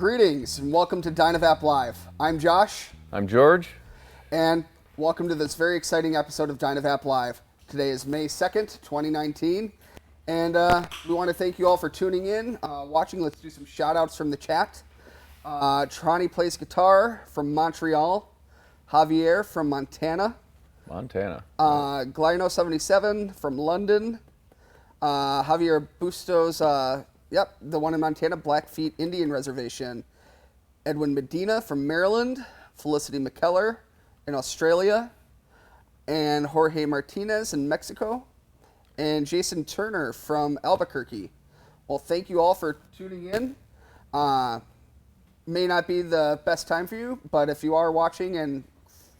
Greetings and welcome to DynaVap Live. I'm Josh. I'm George. And welcome to this very exciting episode of DynaVap Live. Today is May 2nd, 2019. And we want to thank you all for tuning in, watching. Let's do some shout outs from the chat. Trani plays guitar from Montreal. Javier from Montana. Glino77 from London. Javier Bustos, the one in Montana, Blackfeet Indian Reservation. Edwin Medina from Maryland. Felicity McKellar in Australia. And Jorge Martinez in Mexico. And Jason Turner from Albuquerque. Well, thank you all for tuning in. May not be the best time for you, but if you are watching and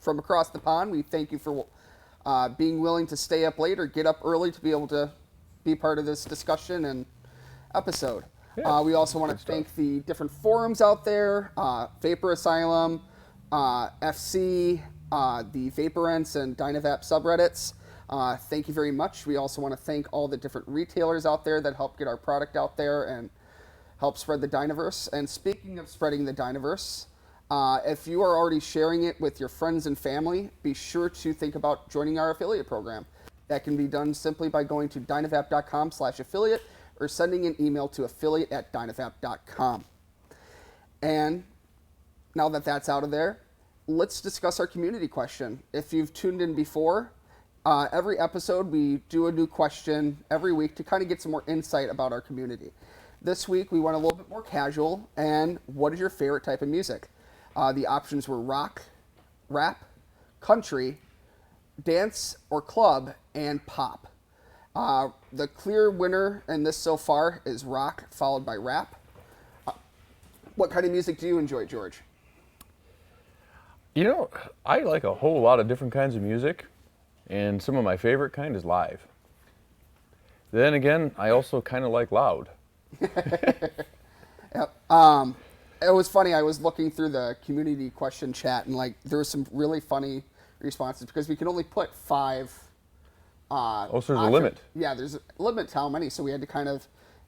from across the pond, we thank you for being willing to stay up late or get up early to be able to be part of this discussion and episode. Yeah, we also want to thank the different forums out there, Vapor Asylum, FC, the Vaporents and DynaVap subreddits. Thank you very much. We also want to thank all the different retailers out there that help get our product out there and help spread the Dynaverse. And speaking of spreading the Dynaverse, if you are already sharing it with your friends and family, be sure to think about joining our affiliate program. That can be done simply by going to dynavap.com/affiliate or sending an email to affiliate@dynavap.com. And now that that's out of there, let's discuss our community question. If you've tuned in before, every episode we do a new question every week to kind of get some more insight about our community. This week we went a little bit more casual, and what is your favorite type of music? The options were rock, rap, country, dance or club, and pop. The clear winner in this so far is rock, followed by rap. What kind of music do you enjoy, George? You know, I like a whole lot of different kinds of music, and some of my favorite kind is live. Then again, I also kind of like loud. Yep. It was funny. I was looking through the community question chat, and there were some really funny responses because we can only put 5. So there's a limit. Yeah, there's a limit to how many, so we had to kind of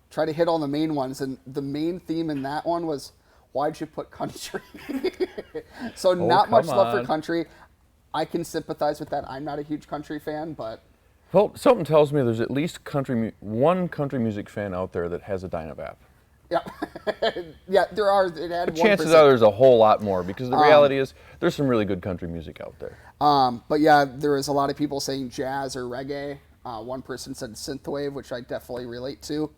try to hit all the main ones. And the main theme in that one was, why'd you put country? So not much love for country. I can sympathize with that. I'm not a huge country fan, but... Well, something tells me there's at least one country music fan out there that has a DynaVap. Yeah, yeah, there are. It had chances are there's a whole lot more, because the reality is there's some really good country music out there. But yeah, there is a lot of people saying jazz or reggae. One person said synthwave, which I definitely relate to.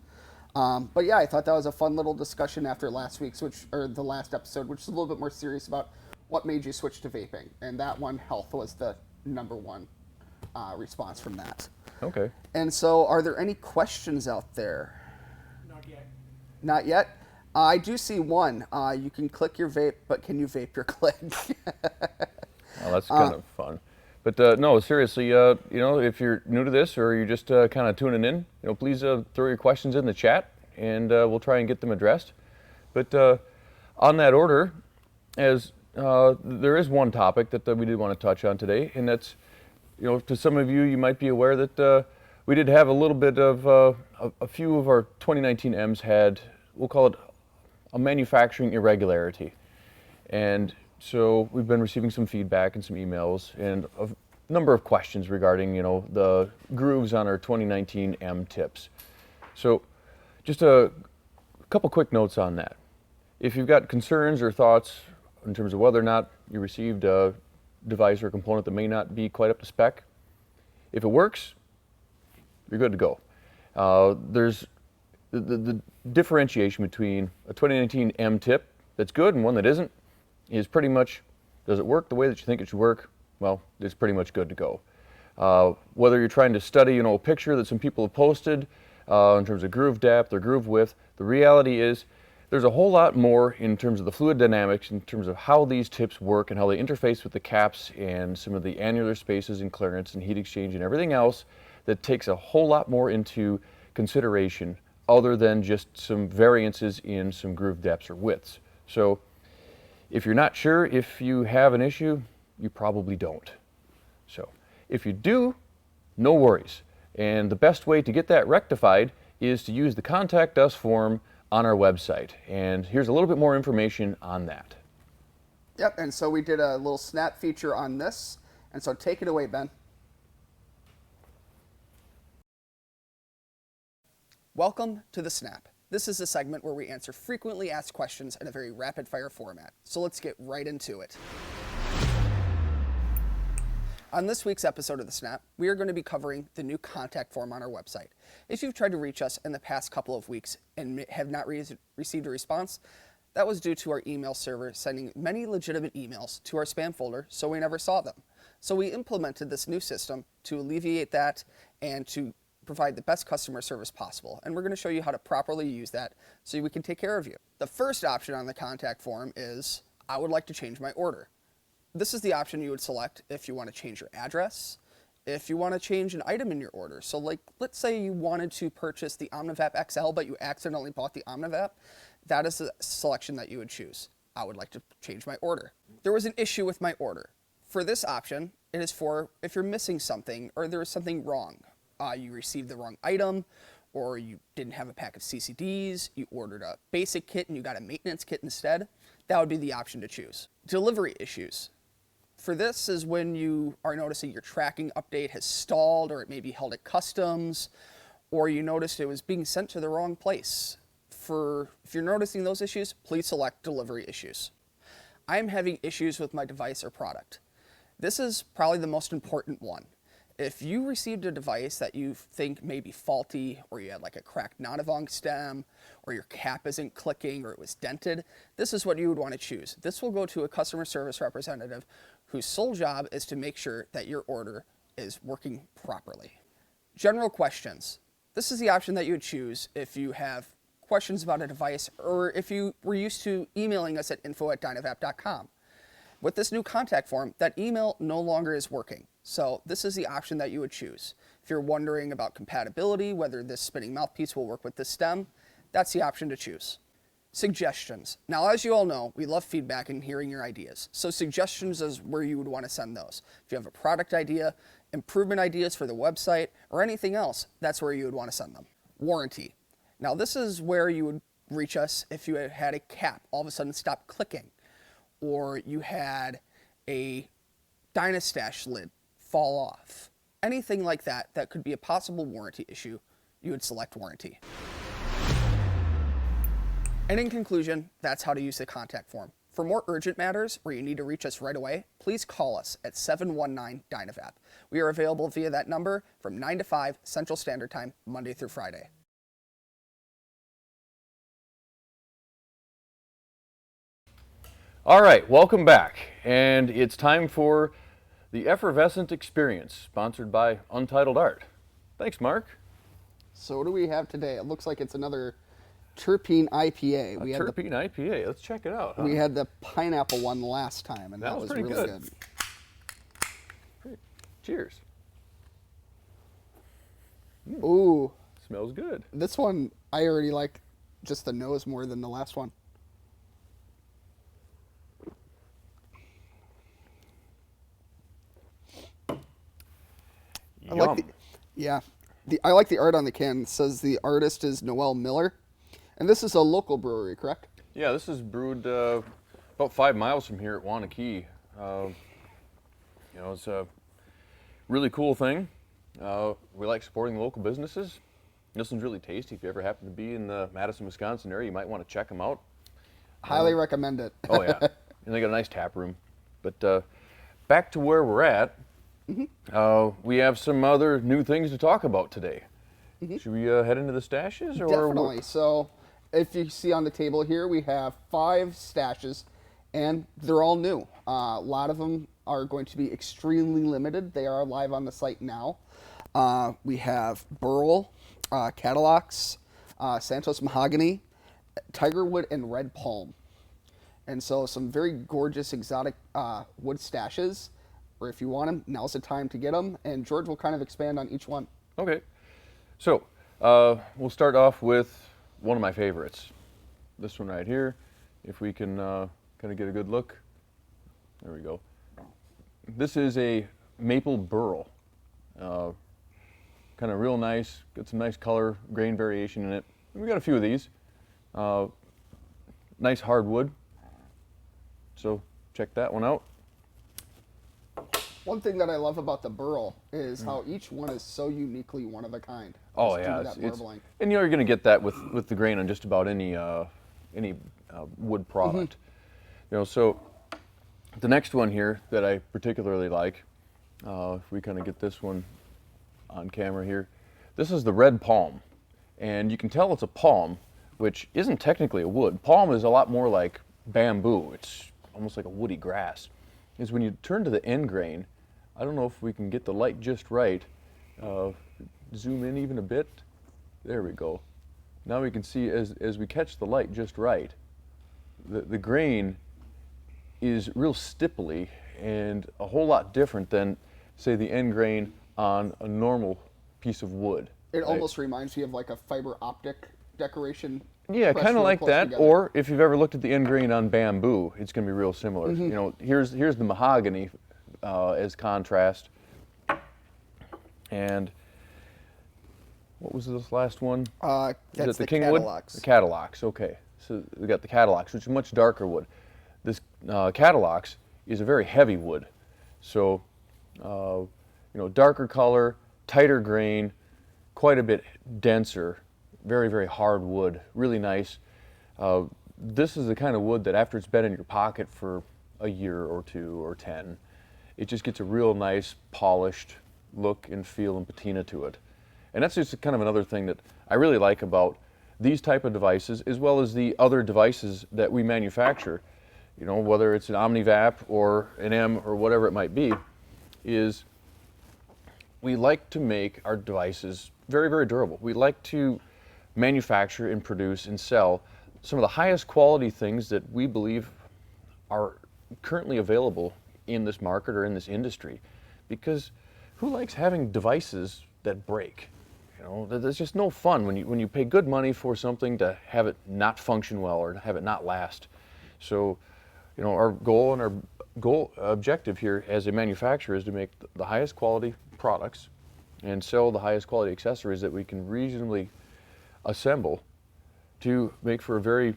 But yeah, I thought that was a fun little discussion after last week's, the last episode, which is a little bit more serious about what made you switch to vaping. And that one, health, was the number one response from that. Okay. And so, are there any questions out there? Not yet. Not yet? I do see one. You can click your vape, but can you vape your click? Well, that's kind of fun. But no, seriously, if you're new to this or you're just kind of tuning in, please throw your questions in the chat, and we'll try and get them addressed. But on that order, as there is one topic that we did want to touch on today, and that's, to some of you, you might be aware that we did have a little bit of, a few of our 2019 M's had, we'll call it a manufacturing irregularity. And so we've been receiving some feedback and some emails and a number of questions regarding, the grooves on our 2019 M tips. So just a couple quick notes on that. If you've got concerns or thoughts in terms of whether or not you received a device or component that may not be quite up to spec, if it works, you're good to go. There's the differentiation between a 2019 M tip that's good and one that isn't is pretty much, does it work the way that you think it should work? Well, it's pretty much good to go. Whether you're trying to study a picture that some people have posted in terms of groove depth or groove width, the reality is there's a whole lot more in terms of the fluid dynamics, in terms of how these tips work and how they interface with the caps and some of the annular spaces and clearance and heat exchange and everything else, that takes a whole lot more into consideration other than just some variances in some groove depths or widths. So if you're not sure if you have an issue, you probably don't. So if you do, no worries. And the best way to get that rectified is to use the Contact Us form on our website. And here's a little bit more information on that. Yep, and so we did a little snap feature on this. And so take it away, Ben. Welcome to the Snap. This is a segment where we answer frequently asked questions in a very rapid-fire format. So let's get right into it. On this week's episode of The Snap, we are going to be covering the new contact form on our website. If you've tried to reach us in the past couple of weeks and have not received a response, that was due to our email server sending many legitimate emails to our spam folder, so we never saw them. So we implemented this new system to alleviate that and to provide the best customer service possible. And we're going to show you how to properly use that so we can take care of you. The first option on the contact form is, I would like to change my order. This is the option you would select if you want to change your address, if you want to change an item in your order. So like, let's say you wanted to purchase the DynaVap XL, but you accidentally bought the DynaVap. That is the selection that you would choose. I would like to change my order. There was an issue with my order. For this option, it is for if you're missing something or there is something wrong. You received the wrong item, or you didn't have a pack of CCDs, you ordered a basic kit and you got a maintenance kit instead. That would be the option to choose. Delivery issues. For this is when you are noticing your tracking update has stalled, or it may be held at customs, or you noticed it was being sent to the wrong place. If you're noticing those issues, please select delivery issues. I'm having issues with my device or product. This is probably the most important one. If you received a device that you think may be faulty, or you had like a cracked Nonavong stem, or your cap isn't clicking, or it was dented, this is what you would want to choose. This will go to a customer service representative whose sole job is to make sure that your order is working properly. General questions. This is the option that you would choose if you have questions about a device, or if you were used to emailing us at info@dynavap.com. With this new contact form, that email no longer is working. So this is the option that you would choose. If you're wondering about compatibility, whether this spinning mouthpiece will work with this stem, that's the option to choose. Suggestions. Now, as you all know, we love feedback and hearing your ideas. So suggestions is where you would want to send those. If you have a product idea, improvement ideas for the website, or anything else, that's where you would want to send them. Warranty. Now, this is where you would reach us if you had a cap all of a sudden stop clicking, or you had a Dynastash lid fall off. Anything like that that could be a possible warranty issue, you would select warranty. And in conclusion, that's how to use the contact form. For more urgent matters where you need to reach us right away, please call us at 719-DynaVap. We are available via that number from 9 to 5 Central Standard Time, Monday through Friday. All right, welcome back. And it's time for the Effervescent Experience, sponsored by Untitled Art. Thanks, Mark. So what do we have today? It looks like it's another terpene IPA. Terpene IPA. Let's check it out. Huh? We had the pineapple one last time, and that was pretty really good. Great. Cheers. Ooh. Smells good. This one, I already like just the nose more than the last one. Yum. I like the art on the can. It says the artist is Noel Miller, and this is a local brewery, correct? Yeah, this is brewed about 5 miles from here at Wanakee. It's a really cool thing. We like supporting local businesses. This one's really tasty. If you ever happen to be in the Madison, Wisconsin area, you might want to check them out. Highly recommend it. Oh yeah, and they got a nice tap room. But back to where we're at. We have some other new things to talk about today. Should we head into the stashes? Or Definitely. So if you see on the table here, we have 5 stashes, and they're all new. A lot of them are going to be extremely limited. They are live on the site now. We have Burl, Catalox, Santos Mahogany, Tigerwood, and Red Palm. And so some very gorgeous exotic wood stashes. Or if you want them, now's the time to get them. And George will kind of expand on each one. Okay. So we'll start off with one of my favorites. This one right here. If we can kind of get a good look. There we go. This is a maple burl. Kind of real nice. Got some nice color, grain variation in it. And we got a few of these. Nice hardwood. So check that one out. One thing that I love about the burl is how each one is so uniquely one of a kind. Oh just due yeah, to that marbling. and you're going to get that with the grain on just about any wood product. So the next one here that I particularly like, if we kind of get this one on camera here, this is the red palm, and you can tell it's a palm, which isn't technically a wood. Palm is a lot more like bamboo. It's almost like a woody grass. Is when you turn to the end grain, I don't know if we can get the light just right. Zoom in even a bit. There we go. Now we can see as we catch the light just right, the grain is real stipply and a whole lot different than, say, the end grain on a normal piece of wood. It almost reminds me of like a fiber optic decoration. Yeah, pressed kind of real like close that. together. Or if you've ever looked at the end grain on bamboo, it's going to be real similar. Here's the mahogany as contrast. And what was this last one? Is That's it the the Kingwood? Cadillacs. The Cadillacs, okay. So we got the Cadillacs, which is much darker wood. This Cadillacs is a very heavy wood. So, darker color, tighter grain, quite a bit denser, very, very hard wood, really nice. This is the kind of wood that after it's been in your pocket for a year or 2 or 10, it just gets a real nice polished look and feel and patina to it. And that's just kind of another thing that I really like about these type of devices, as well as the other devices that we manufacture, whether it's an DynaVap or an M or whatever it might be, is we like to make our devices very, very durable. We like to manufacture and produce and sell some of the highest quality things that we believe are currently available in this market or in this industry, because who likes having devices that break? There's just no fun when you pay good money for something to have it not function well or have it not last. So, our goal and our objective here as a manufacturer is to make the highest quality products and sell the highest quality accessories that we can reasonably assemble to make for a very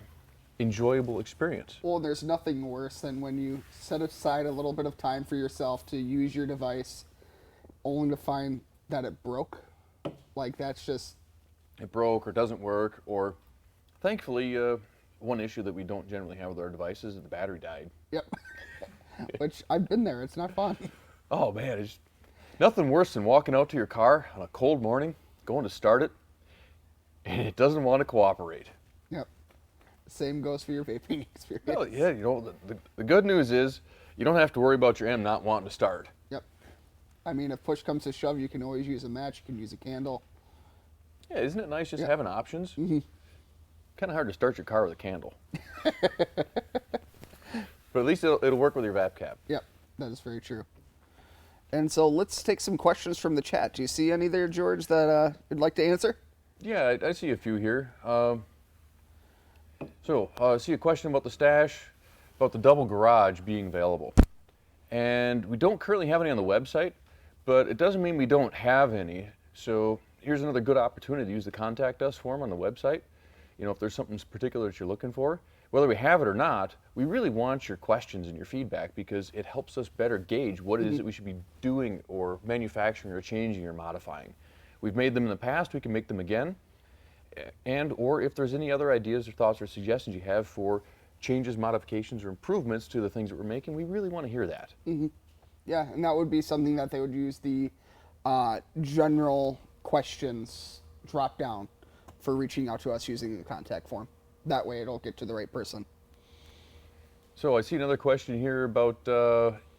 enjoyable experience. Well, there's nothing worse than when you set aside a little bit of time for yourself to use your device only to find that it broke. Like, that's just... It broke or doesn't work, or thankfully, one issue that we don't generally have with our devices is the battery died. Yep. Which, I've been there. It's not fun. Oh man, it's nothing worse than walking out to your car on a cold morning, going to start it, and it doesn't want to cooperate. Yep. Same goes for your vaping experience. Well, yeah, the good news is you don't have to worry about your M not wanting to start. Yep. I mean, if push comes to shove, you can always use a match. You can use a candle. Yeah, isn't it nice just having options? Mm-hmm. Kind of hard to start your car with a candle. But at least it'll work with your VAP cap. Yep, that is very true. And so let's take some questions from the chat. Do you see any there, George, that you'd like to answer? Yeah, I see a few here. I see a question about the stash, about the double garage being available. And we don't currently have any on the website, but it doesn't mean we don't have any. So here's another good opportunity to use the contact us form on the website. If there's something particular that you're looking for, whether we have it or not, we really want your questions and your feedback, because it helps us better gauge what it is that we should be doing or manufacturing or changing or modifying. We've made them in the past, we can make them again. Or if there's any other ideas or thoughts or suggestions you have for changes, modifications, or improvements to the things that we're making, we really want to hear that. Mm-hmm. Yeah, and that would be something that they would use the general questions drop down for reaching out to us using the contact form. That way it'll get to the right person. So I see another question here about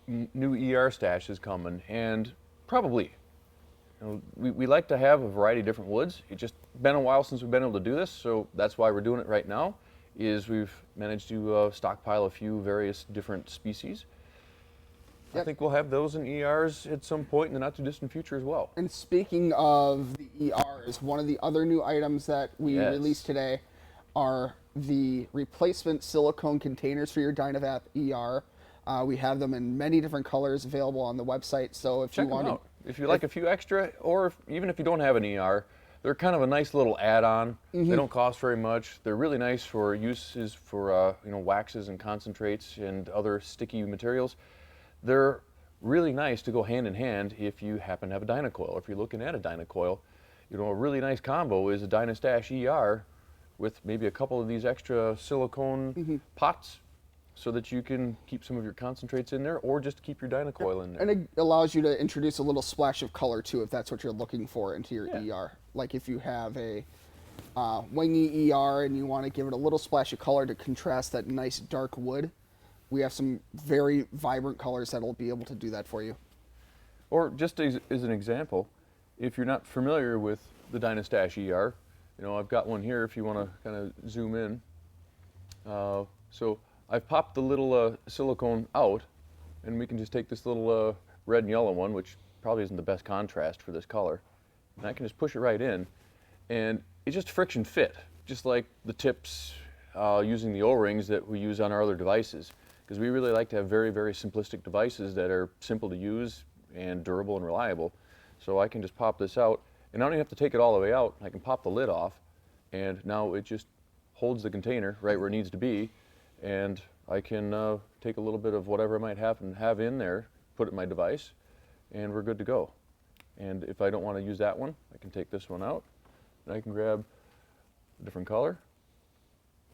new ER stashes coming, and probably. We like to have a variety of different woods. It's just been a while since we've been able to do this, so that's why we're doing it right now, is we've managed to stockpile a few various different species. Yep. I think we'll have those in ERs at some point in the not too distant future as well. And speaking of the ERs, one of the other new items that we released today are the replacement silicone containers for your DynaVap ER. We have them in many different colors available on the website, so if Check you want them out. If you like a few extra, or even if you don't have an ER, they're kind of a nice little add-on. They don't cost very much. They're really nice for uses for waxes and concentrates and other sticky materials. They're really nice to go hand in hand if you happen to have a Dynacoil. If you're looking at a Dynacoil, a really nice combo is a DynaStash ER with maybe a couple of these extra silicone pots, so that you can keep some of your concentrates in there, or just keep your Dynacoil in there. And it allows you to introduce a little splash of color too, if that's what you're looking for into your ER. Like if you have a wingy ER and you want to give it a little splash of color to contrast that nice dark wood, we have some very vibrant colors that'll be able to do that for you. Or just as an example, if you're not familiar with the DynaStash ER, I've got one here if you want to kind of zoom in. So I've popped the little silicone out, and we can just take this little red and yellow one, which probably isn't the best contrast for this color, and I can just push it right in, and it's just friction fit, just like the tips using the O-rings that we use on our other devices, because we really like to have very, very simplistic devices that are simple to use and durable and reliable. So I can just pop this out, and I don't even have to take it all the way out. I can pop the lid off, and now it just holds the container right where it needs to be. And I can take a little bit of whatever I might have in there, put it in my device, and we're good to go. And if I don't want to use that one, I can take this one out, and I can grab a different color,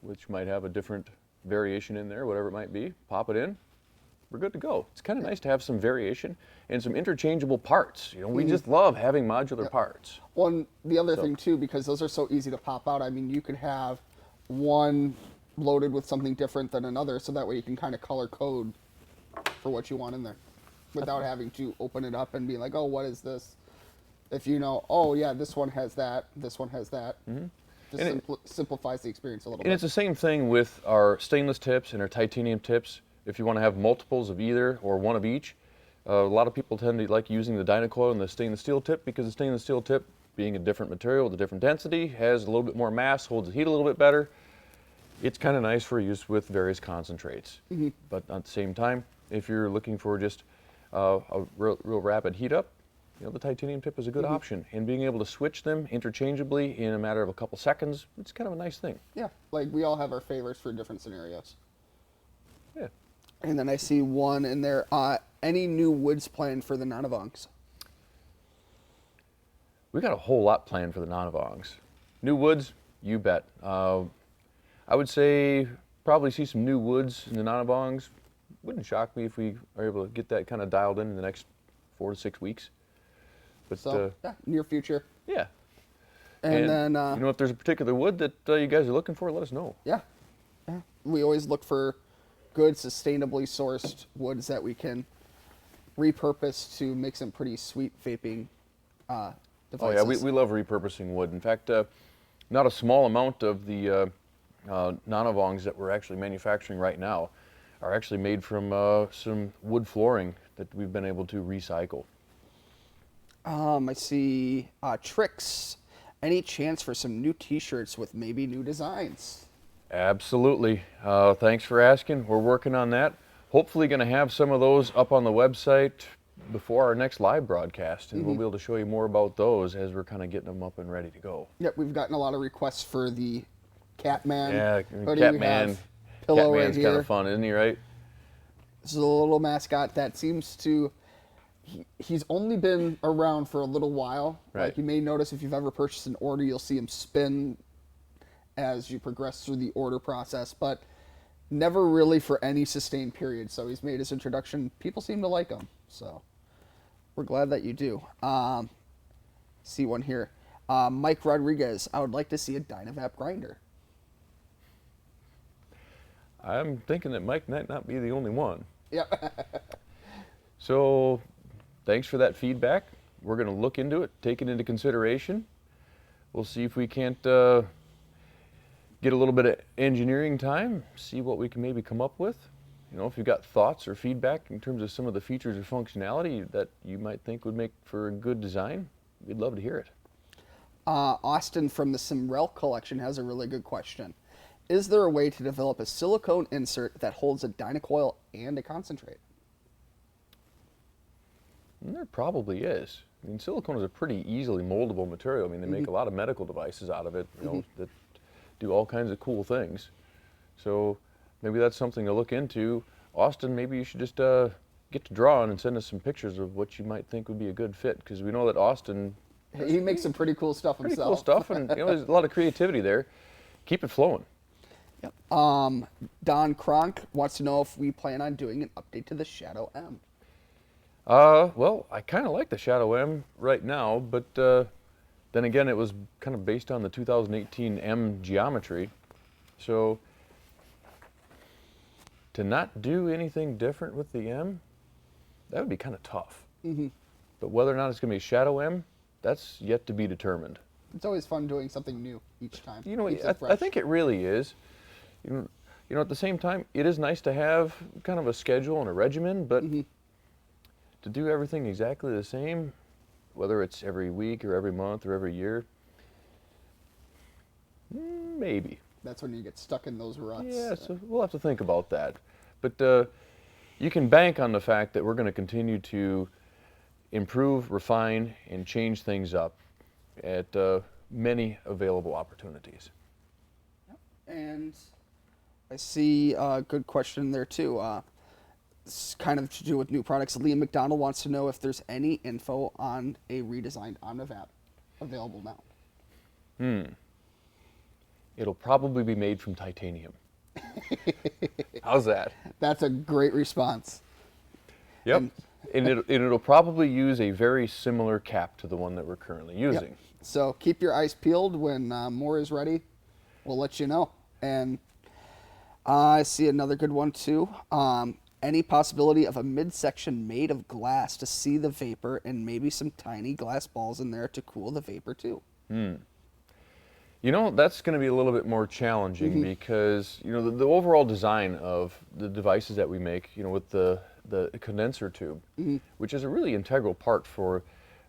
which might have a different variation in there, whatever it might be, pop it in, we're good to go. It's kind of nice to have some variation and some interchangeable parts. We just love having modular parts. Well, and the other thing too, because those are so easy to pop out, I mean, you could have one loaded with something different than another, so that way you can kind of color code for what you want in there without having to open it up and be like, oh, what is this? If you know, oh yeah, this one has that, this one has that. Just simplifies the experience a little bit. And it's the same thing with our stainless tips and our titanium tips. If you want to have multiples of either or one of each, a lot of people tend to like using the Dynacoil and the stainless steel tip, because the stainless steel tip, being a different material with a different density, has a little bit more mass, holds the heat a little bit better. It's kind of nice for use with various concentrates. But at the same time, if you're looking for just a real rapid heat up, the titanium tip is a good option. And being able to switch them interchangeably in a matter of a couple seconds, it's kind of a nice thing. Yeah, like we all have our favorites for different scenarios. Yeah. And then I see one in there. Any new woods planned for the Nanavongs? We got a whole lot planned for the Nanavongs. New woods, you bet. I would say probably see some new woods in the Nanavongs. Wouldn't shock me if we are able to get that kind of dialed in the next 4 to 6 weeks. But so, near future. Yeah. And then if there's a particular wood that you guys are looking for, let us know. Yeah. We always look for good, sustainably sourced woods that we can repurpose to make some pretty sweet vaping devices. Oh yeah, we love repurposing wood. In fact, not a small amount of the Nanavongs that we're actually manufacturing right now are actually made from some wood flooring that we've been able to recycle. I see Tricks. Any chance for some new t-shirts with maybe new designs? Absolutely. Thanks for asking. We're working on that. Hopefully going to have some of those up on the website before our next live broadcast, and we'll be able to show you more about those as we're kind of getting them up and ready to go. Yep, we've gotten a lot of requests for the Catman. Yeah, hoodie. Catman. Pillow Catman's right kind here. of fun, isn't he, right? This is a little mascot that seems to... He's only been around for a little while. Right. Like you may notice if you've ever purchased an order, you'll see him spin as you progress through the order process, but never really for any sustained period. So he's made his introduction. People seem to like him. So we're glad that you do. See one here. Mike Rodriguez, I would like to see a DynaVap grinder. I'm thinking that Mike might not be the only one. Yeah. So thanks for that feedback. We're going to look into it, take it into consideration. We'll see if we can't get a little bit of engineering time, see what we can maybe come up with. If you've got thoughts or feedback in terms of some of the features or functionality that you might think would make for a good design, we'd love to hear it. Austin from the Simrel collection has a really good question. Is there a way to develop a silicone insert that holds a Dynacoil and a concentrate? There probably is. I mean, silicone is a pretty easily moldable material. I mean, they make a lot of medical devices out of it, you know, that do all kinds of cool things. So maybe that's something to look into. Austin, maybe you should just get to drawing and send us some pictures of what you might think would be a good fit, because we know that Austin, He makes some pretty cool stuff pretty himself. cool stuff, and you know, there's a lot of creativity there. Keep it flowing. Yep. Don Kronk wants to know if we plan on doing an update to the Shadow M. Well, I kind of like the Shadow M right now, but then again, it was kind of based on the 2018 M geometry. So to not do anything different with the M, that would be kind of tough. But whether or not it's going to be Shadow M, that's yet to be determined. It's always fun doing something new each time. You know, Keeps it I fresh. think it really is. You know, at the same time, it is nice to have kind of a schedule and a regimen, but to do everything exactly the same, whether it's every week or every month or every year, maybe. That's when you get stuck in those ruts. Yeah, so we'll have to think about that. But you can bank on the fact that we're going to continue to improve, refine, and change things up at many available opportunities. And I see a good question there too. It's kind of to do with new products. Liam McDonald wants to know if there's any info on a redesigned DynaVap available now. It'll probably be made from titanium. How's that? That's a great response. Yep. And it'll probably use a very similar cap to the one that we're currently using. Yep. So keep your eyes peeled. When more is ready, we'll let you know. And I see another good one too. Any possibility of a midsection made of glass to see the vapor, and maybe some tiny glass balls in there to cool the vapor too? You know, that's going to be a little bit more challenging because, you know, the overall design of the devices that we make, you know, with the condenser tube, which is a really integral part for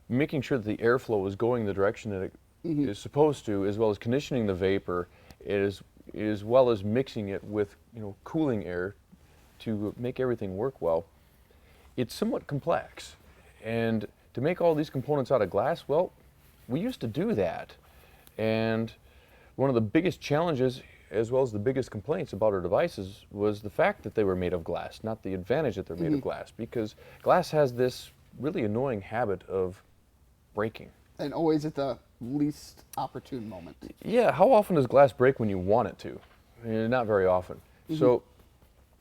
making sure that the airflow is going the direction that it is supposed to, as well as conditioning the vapor, as well as mixing it with, you know, cooling air to make everything work well. It's somewhat complex. And to make all these components out of glass, well, we used to do that. And one of the biggest challenges, as well as the biggest complaints about our devices, was the fact that they were made of glass, not the advantage that they're made of glass, because glass has this really annoying habit of breaking. And always at the least opportune moment. Yeah, how often does glass break when you want it to? I mean, not very often. So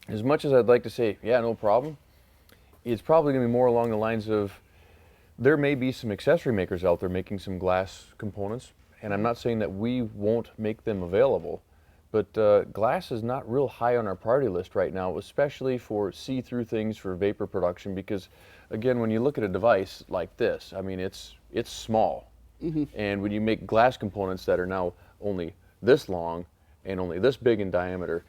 as much as I'd like to say, yeah, no problem, it's probably going to be more along the lines of, there may be some accessory makers out there making some glass components, and I'm not saying that we won't make them available, but glass is not real high on our priority list right now, especially for see-through things for vapor production, because again, when you look at a device like this, I mean, it's small. And when you make glass components that are now only this long and only this big in diameter,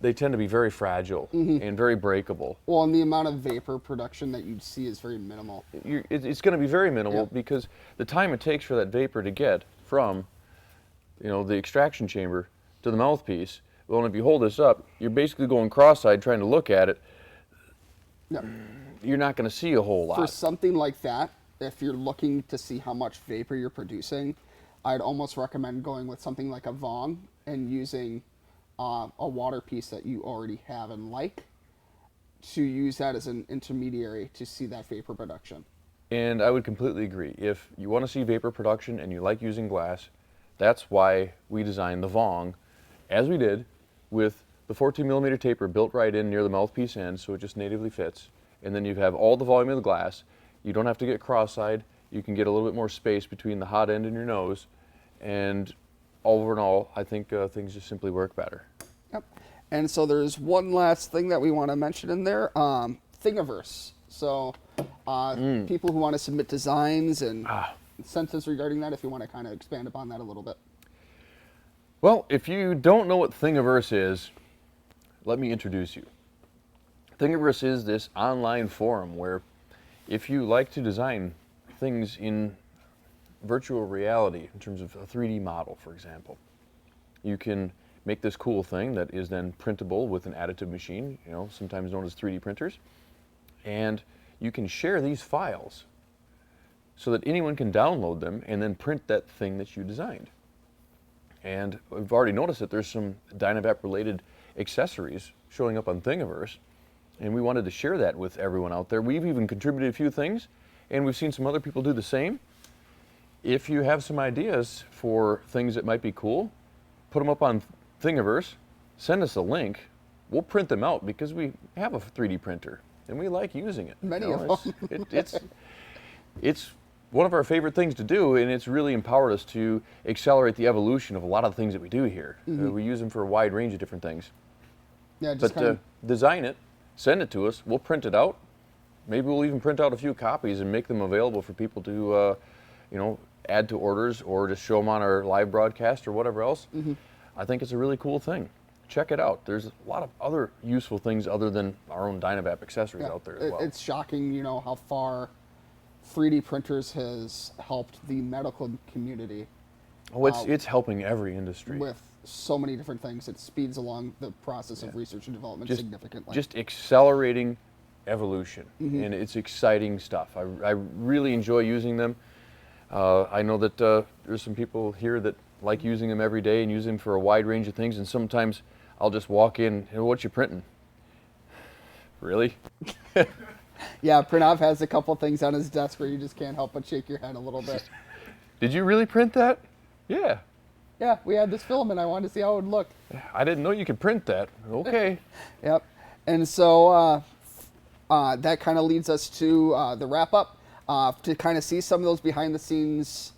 they tend to be very fragile and very breakable. Well, and the amount of vapor production that you'd see is very minimal. It's going to be very minimal because the time it takes for that vapor to get from, you know, the extraction chamber to the mouthpiece. Well, and if you hold this up, you're basically going cross-eyed trying to look at it. Yeah. You're not going to see a whole lot. For something like that, if you're looking to see how much vapor you're producing, I'd almost recommend going with something like a Vong and using a water piece that you already have and like to use that as an intermediary to see that vapor production. And I would completely agree. If you want to see vapor production and you like using glass, that's why we designed the Vong, as we did, with the 14mm taper built right in near the mouthpiece end, so it just natively fits. And then you have all the volume of the glass. You don't have to get cross-eyed. You can get a little bit more space between the hot end and your nose. And over and all, I think things just simply work better. Yep. And so there's one last thing that we want to mention in there, Thingiverse. So people who want to submit designs and incentives regarding that, if you want to kind of expand upon that a little bit. Well, if you don't know what Thingiverse is, let me introduce you. Thingiverse is this online forum where if you like to design things in virtual reality, in terms of a 3D model, for example, you can make this cool thing that is then printable with an additive machine, you know, sometimes known as 3D printers, and you can share these files so that anyone can download them and then print that thing that you designed. And we've already noticed that there's some DynaVap related accessories showing up on Thingiverse, and we wanted to share that with everyone out there. We've even contributed a few things, and we've seen some other people do the same. If you have some ideas for things that might be cool, put them up on Thingiverse, send us a link, we'll print them out because we have a 3D printer and we like using it. Many of them. It's one of our favorite things to do, and it's really empowered us to accelerate the evolution of a lot of the things that we do here. We use them for a wide range of different things. Yeah, just But design it, send it to us, we'll print it out. Maybe we'll even print out a few copies and make them available for people to, add to orders or just show them on our live broadcast or whatever else. I think it's a really cool thing. Check it out. There's a lot of other useful things other than our own DynaVap accessories out there as well. It's shocking, how far 3D printers has helped the medical community. Oh, it's helping every industry. With so many different things. It speeds along the process of research and development significantly. Just accelerating evolution, and it's exciting stuff. I really enjoy using them. I know that there's some people here that like using them every day and use them for a wide range of things, and sometimes I'll just walk in, hey, what you printing? Really? Yeah, Pranav has a couple things on his desk where you just can't help but shake your head a little bit. Did you really print that? Yeah. Yeah, we had this filament. I wanted to see how it would look. I didn't know you could print that. Okay. Yep. And so that kind of leads us to the wrap up. To kind of see some of those behind the scenes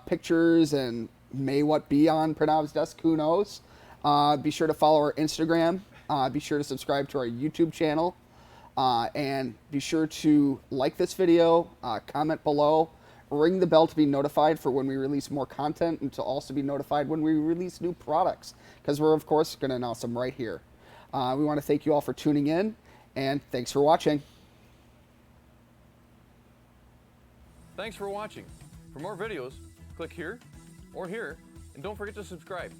pictures and may what be on Pranav's desk, who knows. Be sure to follow our Instagram. Be sure to subscribe to our YouTube channel. And be sure to like this video, comment below, ring the bell to be notified for when we release more content, and to also be notified when we release new products, because we're, of course, going to announce them right here. We want to thank you all for tuning in, and thanks for watching. Thanks for watching. For more videos, click here or here, and don't forget to subscribe.